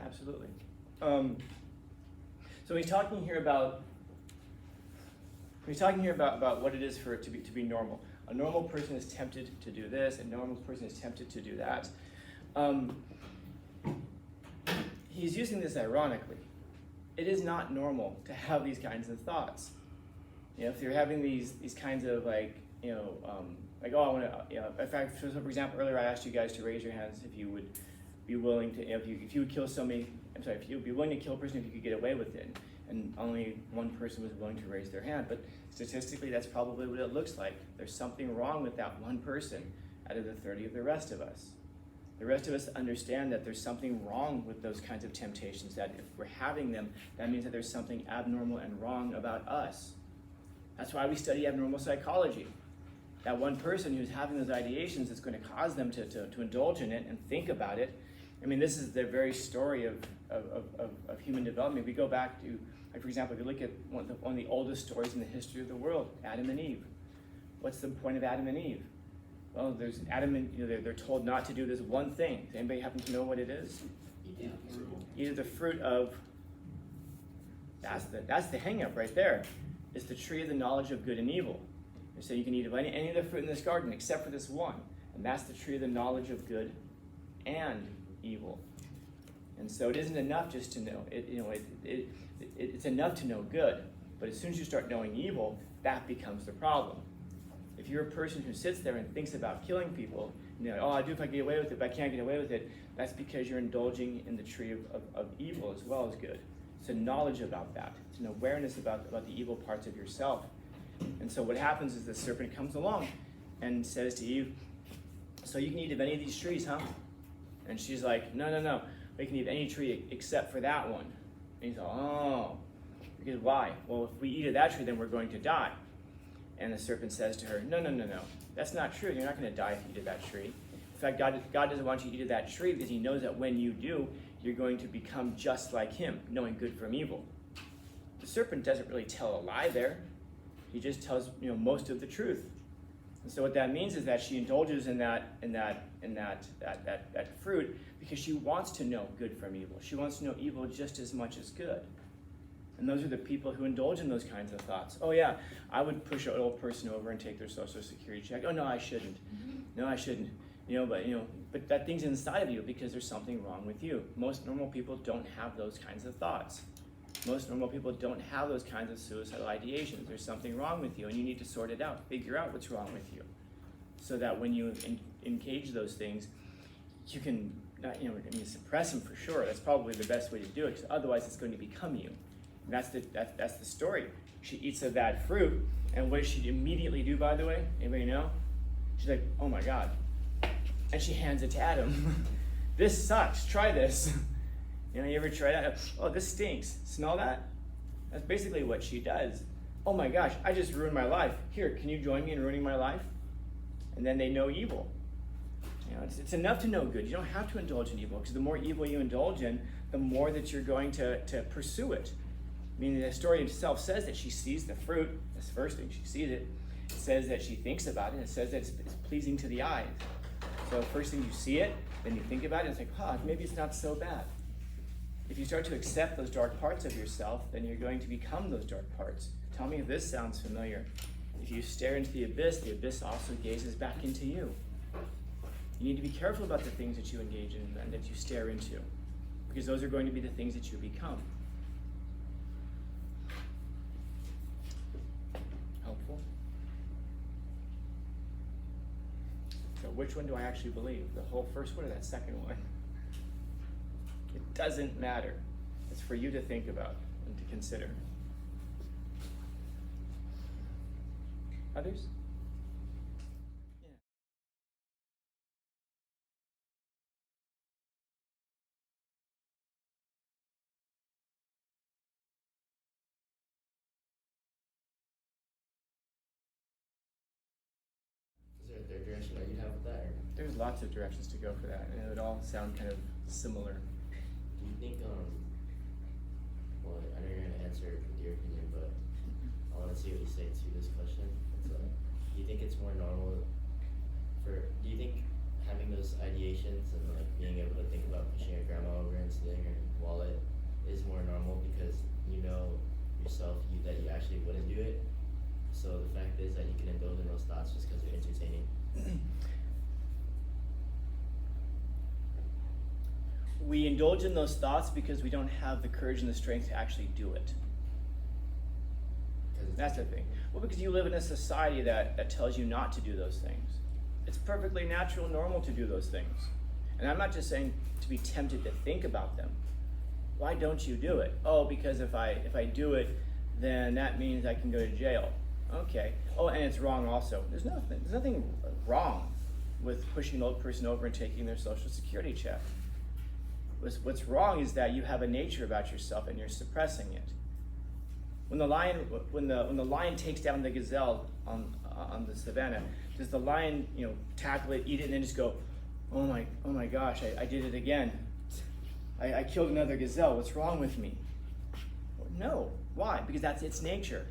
absolutely. So we're talking here about what it is for it to be normal. A normal person is tempted to do this, a normal person is tempted to do that. He's using this ironically. It is not normal to have these kinds of thoughts. If you're having these kinds of like oh, I want to, in fact, for example, earlier I asked you guys to raise your hands if you would be willing to, if you would kill somebody, if you would be willing to kill a person if you could get away with it. And only one person was willing to raise their hand. But statistically, that's probably what it looks like. There's something wrong with that one person out of the 30 of the rest of us. The rest of us understand that there's something wrong with those kinds of temptations, that if we're having them, that means that there's something abnormal and wrong about us. That's why we study abnormal psychology. That one person who's having those ideations is going to cause them to indulge in it and think about it. I mean, this is the very story of human development. We go back to, like, for example, if you look at one of the oldest stories in the history of the world, Adam and Eve. What's the point of Adam and Eve? Well, there's Adam and they're told not to do this one thing. Does anybody happen to know what it is? Eat of the fruit of. That's the hang-up right there. It's the tree of the knowledge of good and evil. They say you can eat of any of the fruit in this garden except for this one, and that's the tree of the knowledge of good and evil. And so it isn't enough just to know it's enough to know good, but as soon as you start knowing evil, that becomes the problem. If you're a person who sits there and thinks about killing people, I do if I get away with it, but I can't get away with it, that's because you're indulging in the tree of evil as well as good. It's a knowledge about that. It's an awareness about the evil parts of yourself. And so what happens is the serpent comes along and says to Eve, so you can eat of any of these trees, huh? And she's like, no, we can eat of any tree except for that one. And he's like, oh, because why? Well, if we eat of that tree, then we're going to die. And the serpent says to her, no, that's not true. You're not going to die if you eat of that tree. In fact, God doesn't want you to eat of that tree because he knows that when you do, you're going to become just like him, knowing good from evil. The serpent doesn't really tell a lie there. He just tells most of the truth. And so what that means is that she indulges in that fruit because she wants to know good from evil. She wants to know evil just as much as good. And those are the people who indulge in those kinds of thoughts. Oh yeah, I would push an old person over and take their Social Security check. Oh no, I shouldn't. No, I shouldn't. But that thing's inside of you because there's something wrong with you. Most normal people don't have those kinds of thoughts. Most normal people don't have those kinds of suicidal ideations. There's something wrong with you, and you need to sort it out, figure out what's wrong with you, so that when you engage those things, you can suppress them for sure. That's probably the best way to do it, because otherwise it's going to become you. And that's the story. She eats of that fruit, and what does she immediately do, by the way? Anybody know? She's like, oh my God. And she hands it to Adam. This sucks, try this. You ever try that? Oh, this stinks. Smell that? That's basically what she does. Oh my gosh, I just ruined my life. Here, can you join me in ruining my life? And then they know evil. It's enough to know good. You don't have to indulge in evil, because the more evil you indulge in, the more that you're going to pursue it. I mean, the story itself says that she sees the fruit. That's the first thing. She sees it. It says that she thinks about it. It says that it's pleasing to the eyes. So first thing, you see it, then you think about it. It's like, maybe it's not so bad. If you start to accept those dark parts of yourself, then you're going to become those dark parts. Tell me if this sounds familiar. If you stare into the abyss also gazes back into you. You need to be careful about the things that you engage in and that you stare into, because those are going to be the things that you become. Helpful? So which one do I actually believe? The whole first one or that second one? It doesn't matter. It's for you to think about and to consider. Others? Is there a third direction that you'd have with that? Or? There's lots of directions to go for that, and it would all sound kind of similar. Do you think, well, I know you're going to answer with your opinion, but I want to see what you say to this question. It's like, do you think it's more normal do you think having those ideations and like being able to think about pushing your grandma over and stuff, sling or wallet is more normal because you know yourself that you actually wouldn't do it. So the fact is that you can indulge in those thoughts just because they're entertaining. We indulge in those thoughts because we don't have the courage and the strength to actually do it. That's the thing. Well, because you live in a society that tells you not to do those things. It's perfectly natural and normal to do those things. And I'm not just saying to be tempted to think about them. Why don't you do it? Oh, because if I do it, then that means I can go to jail. Okay. Oh, and it's wrong also. There's nothing wrong with pushing an old person over and taking their Social Security check. What's wrong is that you have a nature about yourself and you're suppressing it. When the lion takes down the gazelle on the savannah, does the lion tackle it, eat it, and then just go, oh my gosh, I did it again. I killed another gazelle. What's wrong with me? No. Why? Because that's its nature.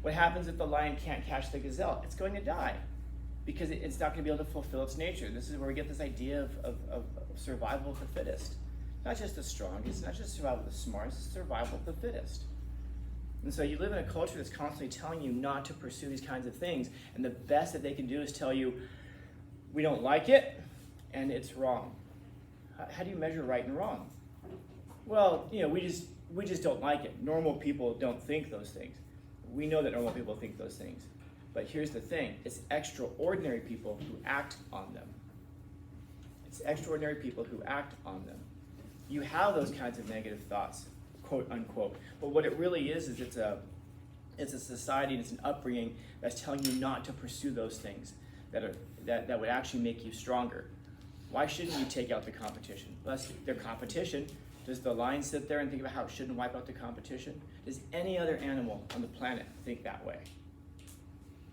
What happens if the lion can't catch the gazelle? It's going to die because it's not going to be able to fulfill its nature. This is where we get this idea of survival of the fittest. Not just the strongest, not just survival of the smartest, it's survival of the fittest. And so you live in a culture that's constantly telling you not to pursue these kinds of things, and the best that they can do is tell you, we don't like it, and it's wrong. How do you measure right and wrong? Well, we just don't like it. Normal people don't think those things. We know that normal people think those things. But here's the thing, it's extraordinary people who act on them. It's extraordinary people who act on them. You have those kinds of negative thoughts, quote unquote. But what it really is it's a society and it's an upbringing that's telling you not to pursue those things that would actually make you stronger. Why shouldn't you take out the competition? Well, that's their competition. Does the lion sit there and think about how it shouldn't wipe out the competition? Does any other animal on the planet think that way?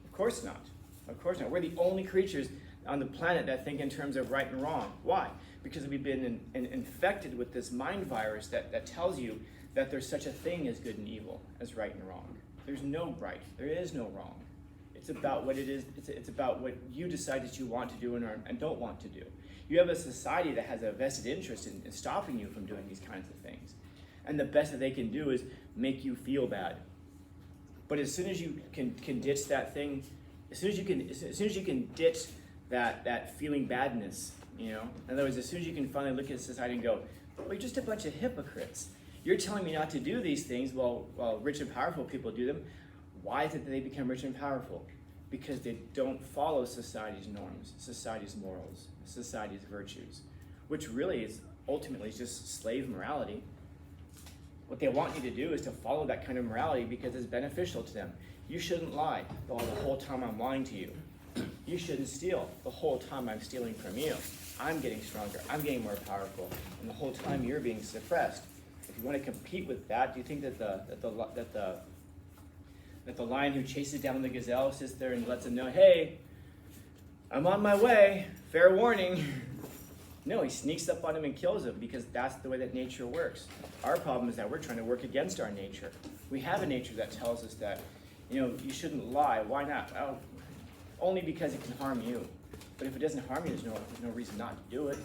Of course not. Of course not. We're the only creatures on the planet that think in terms of right and wrong. Why? Because we've been infected with this mind virus that tells you that there's such a thing as good and evil, as right and wrong. There's no right. There is no wrong. It's about what it is. It's about what you decide that you want to do and don't want to do. You have a society that has a vested interest in stopping you from doing these kinds of things. And the best that they can do is make you feel bad. But as soon as you can ditch that thing, as soon as you can ditch that feeling badness, in other words, as soon as you can finally look at society and go, well, you're just a bunch of hypocrites. You're telling me not to do these things while rich and powerful people do them. Why is it that they become rich and powerful? Because they don't follow society's norms, society's morals, society's virtues, which really is ultimately just slave morality. What they want you to do is to follow that kind of morality because it's beneficial to them. You shouldn't lie. Well, the whole time I'm lying to you. You shouldn't steal. The whole time I'm stealing from you. I'm getting stronger. I'm getting more powerful. And the whole time you're being suppressed. If you want to compete with that, do you think that the lion who chases down the gazelle sits there and lets him know, hey, I'm on my way, fair warning? No, he sneaks up on him and kills him because that's the way that nature works. Our problem is that we're trying to work against our nature. We have a nature that tells us that, you shouldn't lie. Why not? Oh, only because it can harm you. But if it doesn't harm you, there's no reason not to do it.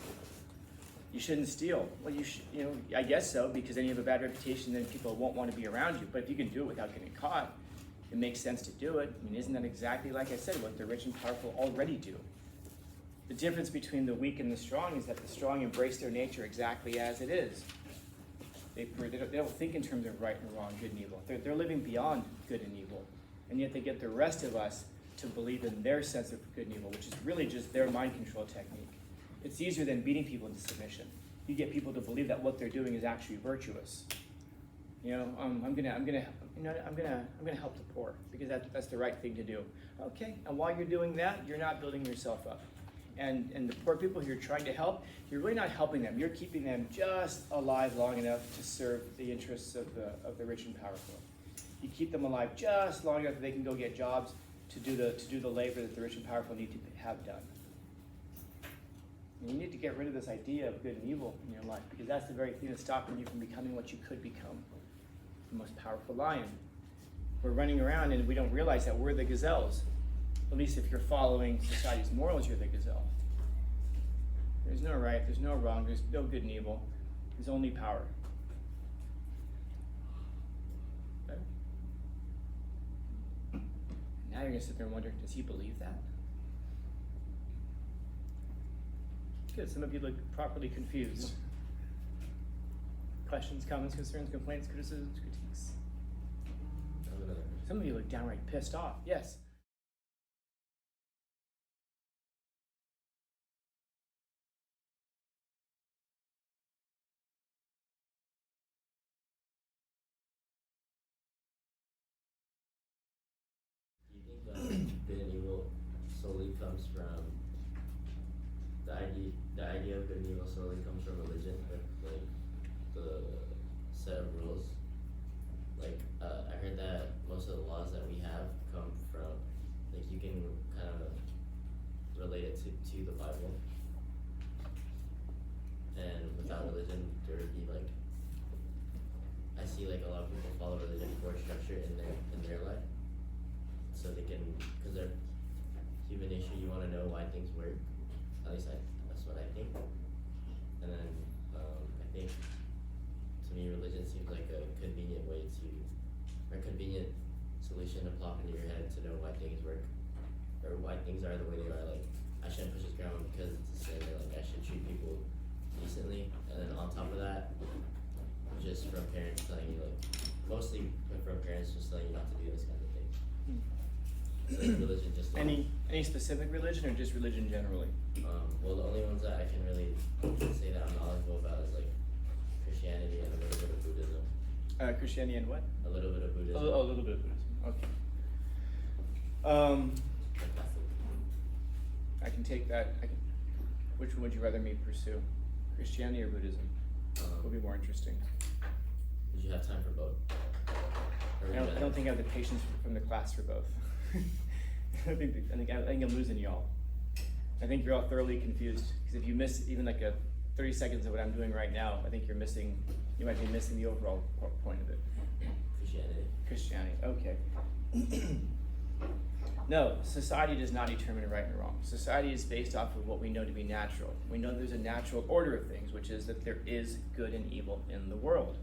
You shouldn't steal. Well, I guess so, because then you have a bad reputation, then people won't want to be around you. But if you can do it without getting caught, it makes sense to do it. I mean, isn't that exactly, like I said, what the rich and powerful already do? The difference between the weak and the strong is that the strong embrace their nature exactly as it is. They don't think in terms of right and wrong, good and evil. They're living beyond good and evil. And yet they get the rest of us to believe in their sense of good and evil, which is really just their mind control technique. It's easier than beating people into submission. You get people to believe that what they're doing is actually virtuous. I'm gonna help the poor because that's the right thing to do. Okay, and while you're doing that, you're not building yourself up. And the poor people who you're trying to help, you're really not helping them. You're keeping them just alive long enough to serve the interests of the rich and powerful. You keep them alive just long enough that they can go get jobs to do the labor that the rich and powerful need to have done. And you need to get rid of this idea of good and evil in your life because that's the very thing that's stopping you from becoming what you could become. The most powerful lion. We're running around and we don't realize that we're the gazelles. At least if you're following society's morals, you're the gazelle. There's no right, there's no wrong, there's no good and evil. His only power. Okay? Now you're gonna sit there and wonder, does he believe that? Good, some of you look properly confused. Questions, comments, concerns, complaints, criticisms, critiques. Some of you look downright pissed off. Yes. Do you think good and evil solely comes from the idea of good and evil solely comes from religion, like the set of rules? Like I heard that most of the laws that we have come from, like you can kind of relate it to the Bible, and without religion there would be like, I see like a lot of people follow religion for structure in their life, so they can, because they're human nature, you want to know why things work. At least that's what I think. And then I think, to me, religion seems like a convenient way to, or a convenient solution to plop into your head to know why things work, or why things are the way they are. Like, I shouldn't push this ground because it's a sin, or like I should treat people decently. And then on top of that, just from parents telling you, like, mostly from parents just telling you not to do this kind of thing. So religion just Any specific religion or just religion generally? Well, the only ones that I can really say that I'm knowledgeable about is like Christianity and a little bit of Buddhism. Christianity and what? A little bit of Buddhism. Oh, a little bit of Buddhism. Okay. And Catholic. I can take that. Which one would you rather me pursue? Christianity or Buddhism? Would be more interesting. Would you have time for both? I don't think I have the patience from the class for both. I think I'm losing y'all. I think you're all thoroughly confused, because if you miss even like 30 seconds of what I'm doing right now, I think you might be missing the overall point of it. Christianity, okay. No, society does not determine right and wrong. Society is based off of what we know to be natural. We know there's a natural order of things, which is that there is good and evil in the world.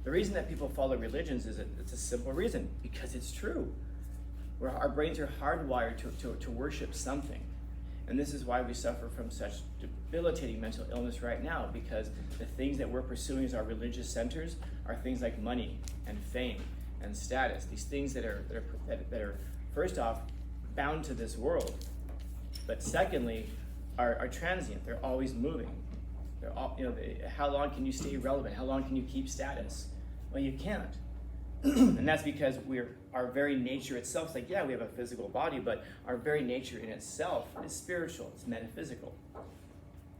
The reason that people follow religions is it's a simple reason, because it's true. Our brains are hardwired to worship something. And this is why we suffer from such debilitating mental illness right now, because the things that we're pursuing as our religious centers are things like money and fame and status. These things that are first off bound to this world, but secondly are transient. They're always moving. They're all, how long can you stay relevant? How long can you keep status? Well, you can't. And that's because our very nature itself is like, yeah, we have a physical body, but our very nature in itself is spiritual, it's metaphysical.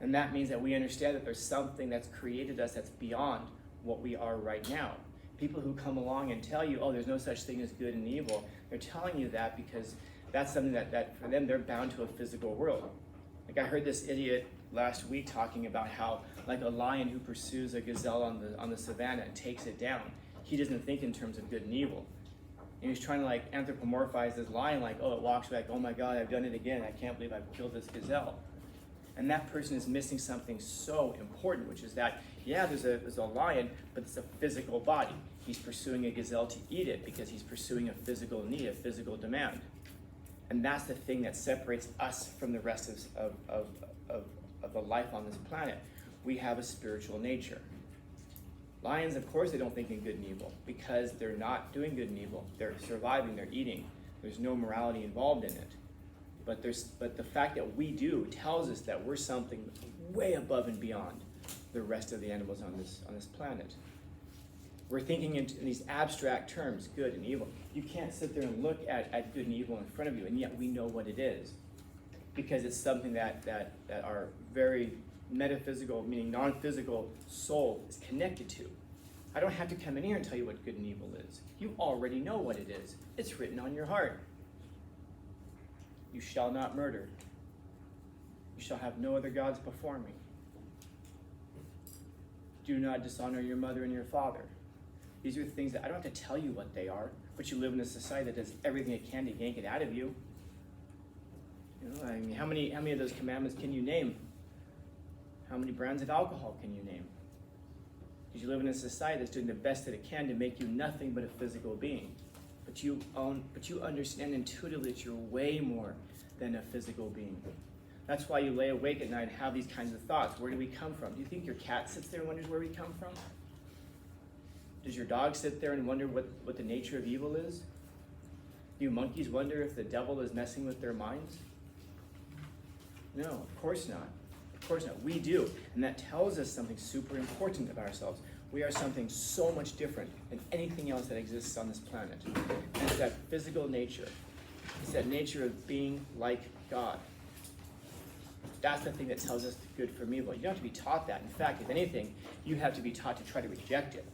And that means that we understand that there's something that's created us that's beyond what we are right now. People who come along and tell you, oh, there's no such thing as good and evil, they're telling you that because that's something that for them, they're bound to a physical world. Like I heard this idiot last week talking about how, like a lion who pursues a gazelle on the savannah and takes it down, he doesn't think in terms of good and evil. And he's trying to like anthropomorphize this lion, like, oh, it walks back, oh my God, I've done it again. I can't believe I've killed this gazelle. And that person is missing something so important, which is that, yeah, there's a lion, but it's a physical body. He's pursuing a gazelle to eat it because he's pursuing a physical need, a physical demand. And that's the thing that separates us from the rest of the life on this planet. We have a spiritual nature. Lions, of course, they don't think in good and evil because they're not doing good and evil. They're surviving, they're eating. There's no morality involved in it. But the fact that we do tells us that we're something way above and beyond the rest of the animals on this planet. We're thinking in these abstract terms, good and evil. You can't sit there and look at good and evil in front of you, and yet we know what it is. Because it's something that our very metaphysical, meaning non-physical soul is connected to. I don't have to come in here and tell you what good and evil is. You already know what it is. It's written on your heart. You shall not murder. You shall have no other gods before me. Do not dishonor your mother and your father. These are things that I don't have to tell you what they are, but you live in a society that does everything it can to yank it out of you. I mean, how many of those commandments can you name? How many brands of alcohol can you name? Because you live in a society that's doing the best that it can to make you nothing but a physical being. But you understand intuitively that you're way more than a physical being. That's why you lay awake at night and have these kinds of thoughts. Where do we come from? Do you think your cat sits there and wonders where we come from? Does your dog sit there and wonder what the nature of evil is? Do you monkeys wonder if the devil is messing with their minds? No, of course not. Of course not. We do. And that tells us something super important about ourselves. We are something so much different than anything else that exists on this planet. And it's that physical nature. It's that nature of being like God. That's the thing that tells us good from evil. You don't have to be taught that. In fact, if anything, you have to be taught to try to reject it.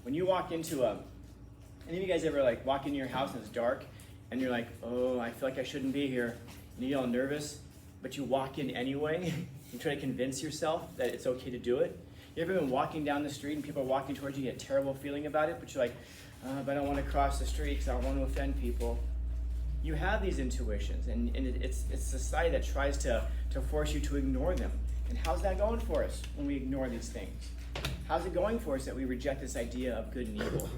When you walk into any of you guys ever like walk into your house and it's dark and you're like, oh, I feel like I shouldn't be here, and you get all nervous, but you walk in anyway, you try to convince yourself that it's okay to do it? You ever been walking down the street and people are walking towards you, you get a terrible feeling about it, but you're like, but I don't want to cross the street because I don't want to offend people. You have these intuitions, and it's society that tries to force you to ignore them. And how's that going for us when we ignore these things? How's it going for us that we reject this idea of good and evil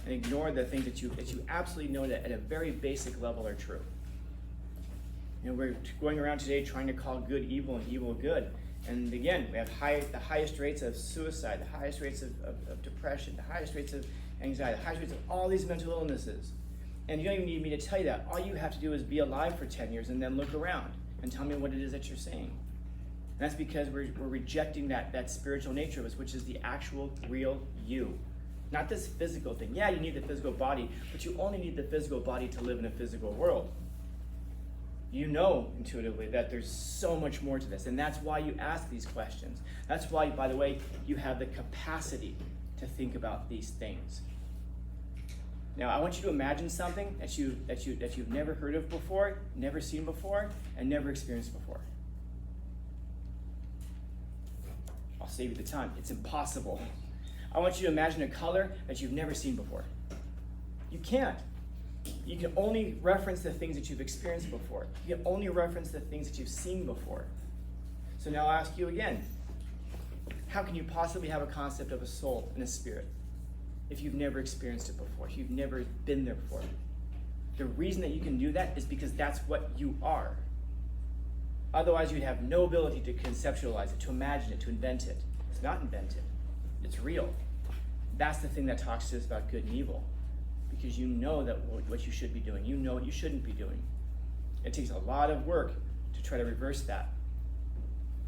and ignore the things that you absolutely know that at a very basic level are true? You know, we're going around today trying to call good evil and evil good. And again, we have the highest rates of suicide, the highest rates of depression, the highest rates of anxiety, the highest rates of all these mental illnesses. And you don't even need me to tell you that. All you have to do is be alive for 10 years and then look around and tell me what it is that you're saying. And that's because we're rejecting that spiritual nature of us, which is the actual, real you. Not this physical thing. Yeah, you need the physical body, but you only need the physical body to live in a physical world. You know intuitively that there's so much more to this, and that's why you ask these questions. That's why, by the way, you have the capacity to think about these things. Now, I want you to imagine something that you've never heard of before, never seen before, and never experienced before. I'll save you the time. It's impossible. I want you to imagine a color that you've never seen before. You can't. You can only reference the things that you've experienced before. You can only reference the things that you've seen before. So now I'll ask you again, how can you possibly have a concept of a soul and a spirit if you've never experienced it before, if you've never been there before? The reason that you can do that is because that's what you are. Otherwise, you'd have no ability to conceptualize it, to imagine it, to invent it. It's not invented. It's real. That's the thing that talks to us about good and evil. Because you know that what you should be doing. You know what you shouldn't be doing. It takes a lot of work to try to reverse that.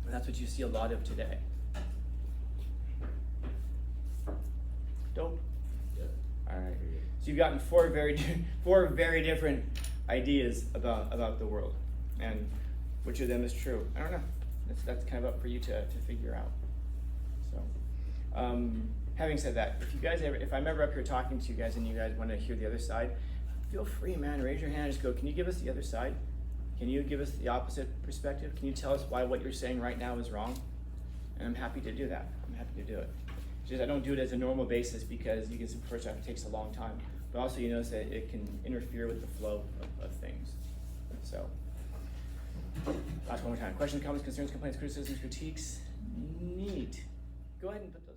And that's what you see a lot of today. Dope? Yeah. All right. So you've gotten four very different ideas about the world. And which of them is true? I don't know. That's kind of up for you to figure out. So, having said that, if I'm ever up here talking to you guys and you guys want to hear the other side, feel free, man. Raise your hand and just go, can you give us the other side? Can you give us the opposite perspective? Can you tell us why what you're saying right now is wrong? And I'm happy to do that. I'm happy to do it. Just I don't do it as a normal basis because you can see first off it takes a long time. But also you notice that it can interfere with the flow of things. So last one more time. Questions, comments, concerns, complaints, criticisms, critiques? Neat. Go ahead and put those.